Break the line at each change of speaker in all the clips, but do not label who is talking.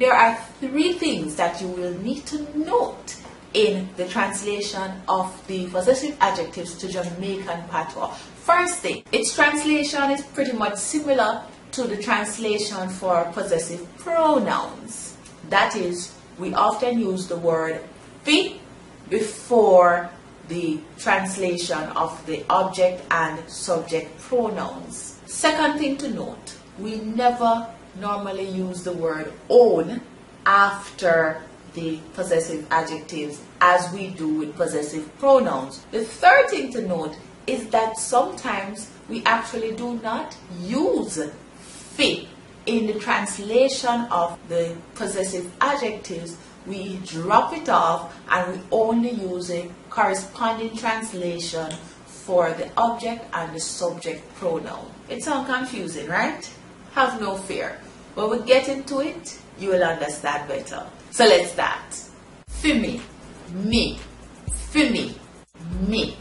there are three things that you will need to note in the translation of the possessive adjectives to Jamaican patois. First thing, its translation is pretty much similar to the translation for possessive pronouns. That is, we often use the word fi before the translation of the object and subject pronouns. Second thing to note, we never normally use the word own after the possessive adjectives as we do with possessive pronouns. The third thing to note is that sometimes we actually do not use fi in the translation of the possessive adjectives. We drop it off and we only use a corresponding translation for the object and the subject pronoun. It sounds confusing, right? Have no fear. When we get into it, you will understand better. So let's start. Fi me, me. Fi me, me.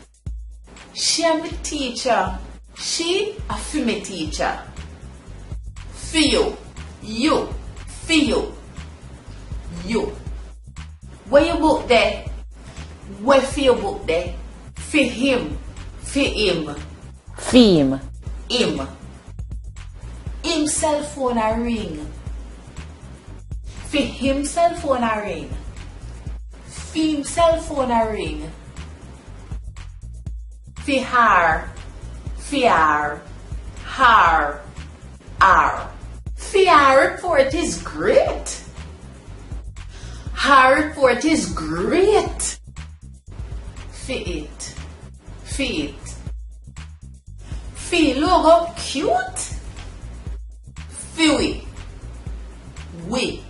She a me teacher. She a fi me teacher. Fi you, you. Fi you, you. Where your book there? Where fi your book there? Fi him, fi him.
Theme.
Him. Him cell phone a ring. Fi him cell phone a ring. Fi him cell phone a ring. Fi her. Fi her. Her. R. Fi her report is great. Her report is great. Fi it. Fi it. Fi logo cute. Fi we.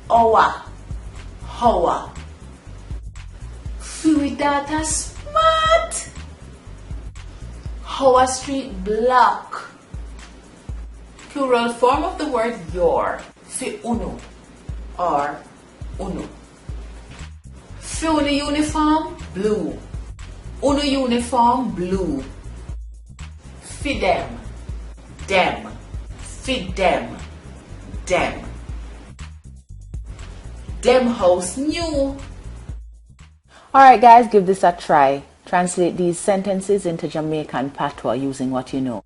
Our. How. Fi we data smart. Our street block. Plural form of the word your. Fi uno or uno. Fi uno uniform blue. Uno uniform blue. Fi them. Them. Fi them. Them. Them house new.
Alright guys, give this a try. Translate these sentences into Jamaican patois using what you know.